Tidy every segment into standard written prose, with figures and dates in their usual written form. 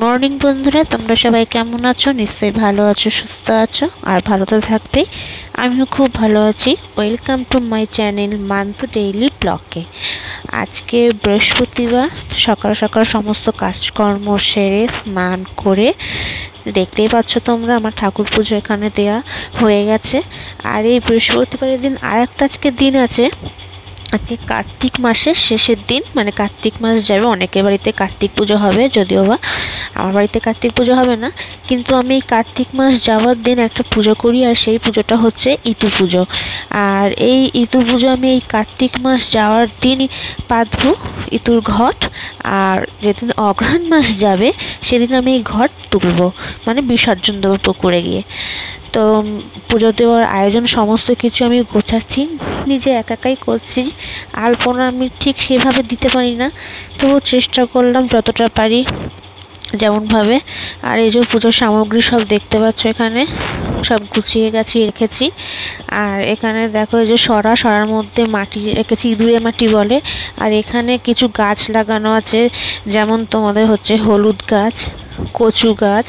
Morning বন্ধুরা, তোমরা সবাই কেমন আছো? নিশ্চয়ই ভালো আছো, সুস্থ আছো, আর ভালো তো থাকবেই। আমিও খুব ভালো আছি। Welcome to my channel Mantu daily ব্লগে। আজকে বৃহস্পতিবার, সকাল সকাল সমস্ত কাজকর্ম সেরে স্নান করে দেখতেই পাচ্ছ তোমরা আমার ঠাকুর পুজো এখানে দেয়া হয়ে গেছে। আর এই বৃহস্পতিবারের দিন আর একটা আজকে দিন আছে। আজকে কার্তিক মাসের শেষের দিন, মানে কার্তিক মাস যাবে, অনেকের বাড়িতে কার্তিক পুজো হবে, যদিও বা আমার বাড়িতে কার্তিক পুজো হবে না। কিন্তু আমি এই কার্তিক মাস যাওয়ার দিন একটা পুজো করি, আর সেই পুজোটা হচ্ছে ইতু পুজো। আর এই ইতু পুজো আমি এই কার্তিক মাস যাওয়ার দিনই পাতবো ইতুর ঘট। আর যেদিন অঘ্রাণ মাস যাবে সেদিন আমি এই ঘট তুলবো, মানে বিসর্জন দেবো পুকুরে গিয়ে। তো পুজো দেওয়ার আয়োজন সমস্ত কিছু আমি গোছাচ্ছি, নিজে একাই করছি। আলপনা আমি ঠিক সেভাবে দিতে পারি না, তবুও চেষ্টা করলাম যতটা পারি যেমনভাবে। আর এই যে পুজোর সামগ্রী সব দেখতে পাচ্ছ, এখানে সব গুছিয়ে গাছিয়ে রেখেছি। আর এখানে দেখো এই যে সরার মধ্যে মাটি রেখেছি, ইঁদুরে মাটি বলে। আর এখানে কিছু গাছ লাগানো আছে, যেমন তোমাদের হচ্ছে হলুদ গাছ, কচু গাছ,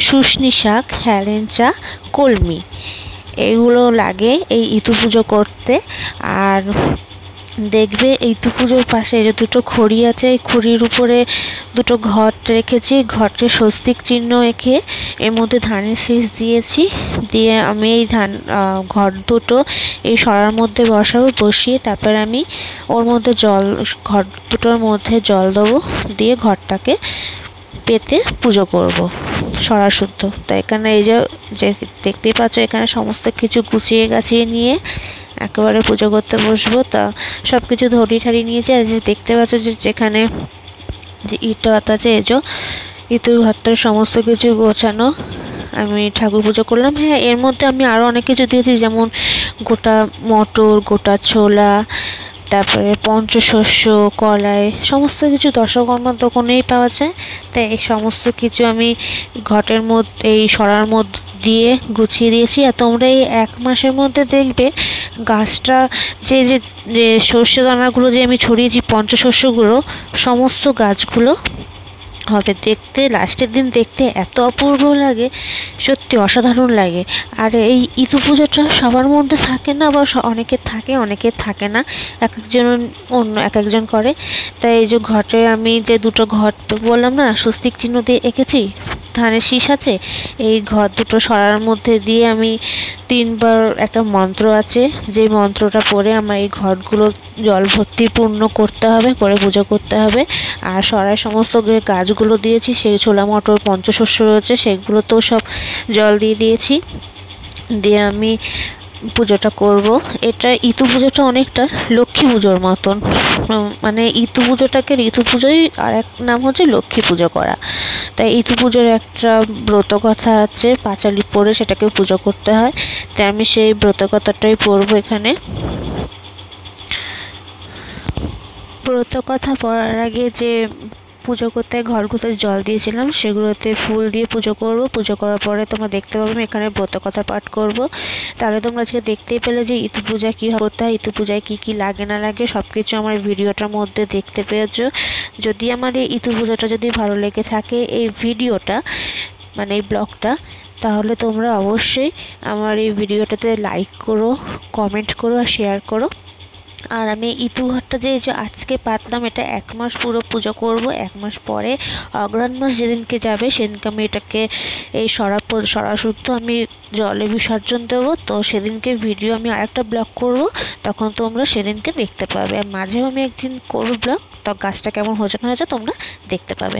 শুশনি শাক, হেলেঞ্চা, কলমি, এইগুলো লাগে এই ইতু পুজো করতে। আর দেখবে ইতু পুজোর পাশে যে দুটো খড়ি আছে, এই খড়ির উপরে দুটো ঘট রেখেছি, ঘটে স্বস্তিক চিহ্ন এঁকে এর মধ্যে ধানের শীষ দিয়েছি। দিয়ে আমি এই ঘট দুটো এই সরার মধ্যে বসাবো, বসিয়ে তারপর আমি ওর মধ্যে ঘট দুটোর মধ্যে জল দেবো, দিয়ে ঘরটাকে পেতে পুজো করব সরা শুদ্ধ। তো এখানে এই যে দেখতেই পাচ্ছ, এখানে সমস্ত কিছু গুছিয়ে গাছিয়ে নিয়ে একেবারে পুজো করতে বসবো। তা সব কিছু ধরি ঠাড়ি নিয়েছি। আর যে দেখতে পাচ্ছ যে যেখানে যে ইট আছে, এই যে ইতুর ঘরটার সমস্ত কিছু গোছানো, আমি ঠাকুর পুজো করলাম। হ্যাঁ, এর মধ্যে আমি আরও অনেক কিছু দিয়েছি, যেমন গোটা মটর, গোটা ছোলা, তারপরে পঞ্চশস্য, কলাই, সমস্ত কিছু দশকর্মার দোকানেই পাওয়া যায়। তাই এই সমস্ত কিছু আমি ঘটের মধ্যে এই সরার মধ্যে দিয়ে গুছিয়ে দিয়েছি। আর তোমরা এই 1 মাসের মধ্যে দেখবে গাছটা যে যে যে সর্ষে দানাগুলো যে আমি ছড়িয়েছি, পঞ্চশস্যগুলো, সমস্ত গাছগুলো হবে দেখতে, লাস্টের দিন দেখতে এত অপূর্ব লাগে, সত্যি অসাধারণ লাগে। আর এই ইতু পুজোটা সবার মধ্যে থাকে না, বা অনেকের থাকে, অনেকের থাকে না, এক একজন অন্য এক একজন করে। তাই এই যে ঘটে আমি যে দুটো ঘট বললাম না স্বস্তিক চিহ্ন দিয়ে এঁকেছি, ধানের শীষ আছে, এই ঘর দুটো সরার মধ্যে দিয়ে আমি 3বার একটা মন্ত্র আছে, যে মন্ত্রটা পড়ে আমার এই ঘটগুলো জল ভর্তি পূর্ণ করতে হবে, করে পুজো করতে হবে। আর সরায় সমস্ত গাছগুলো দিয়েছি, সেই ছোলা মটর পঞ্চশস্য রয়েছে, সেগুলোতেও সব জল দিয়ে দিয়েছি। দিয়ে আমি পুজোটা করব। এটা ইতু পুজোটা অনেকটা লক্ষ্মী পুজোর মতন, মানে ইতু পুজোটাকে ঋতু পুজোই আর এক নাম হচ্ছে লক্ষ্মী পুজো করা। তাই ইতু পুজোর একটা ব্রত কথা আছে, পাঁচালি পড়ে সেটাকে পুজো করতে হয়। তাই আমি সেই ব্রত কথাটাই পড়বো এখানে। ব্রত কথা পড়ার আগে যে পুজো করতে ঘরগুলোতে জল দিয়েছিলাম, সেগুলোতে ফুল দিয়ে পুজো করব। পুজো করার পরে তোমরা দেখতে পাবে আমি এখানে ব্রত কথা পাঠ করব। তাহলে তোমরা আজকে দেখতেই পেলে যে ইতু পূজা কী করতে হয়, ইতু পূজায় কী কী লাগে না লাগে, সব কিছু আমার ভিডিওটার মধ্যে দেখতে পেয়েছো। যদি আমার এই ইতু পুজোটা যদি ভালো লেগে থাকে, এই ভিডিওটা মানে এই ব্লগটা, তাহলে তোমরা অবশ্যই আমার এই ভিডিওটাতে লাইক করো, কমেন্ট করো আর শেয়ার করো। আর আমি ইতু ঘরটা যে আজকে পাতলাম, এটা 1 মাস পুরো পুজো করব। 1 মাস পরে অঘ্রাণ মাস যেদিনকে যাবে সেদিনকে আমি এটাকে এই সরা শুদ্ধ আমি জলে বিসর্জন দেবো। তো সেদিনকে ভিডিও আমি আরেকটা ব্লগ করব, তখন তোমরা সেদিনকে দেখতে পাবে। আর মাঝেও আমি একদিন করব ব্লগ, তো গাছটা কেমন হয়েছে না হয়েছে তোমরা দেখতে পাবে।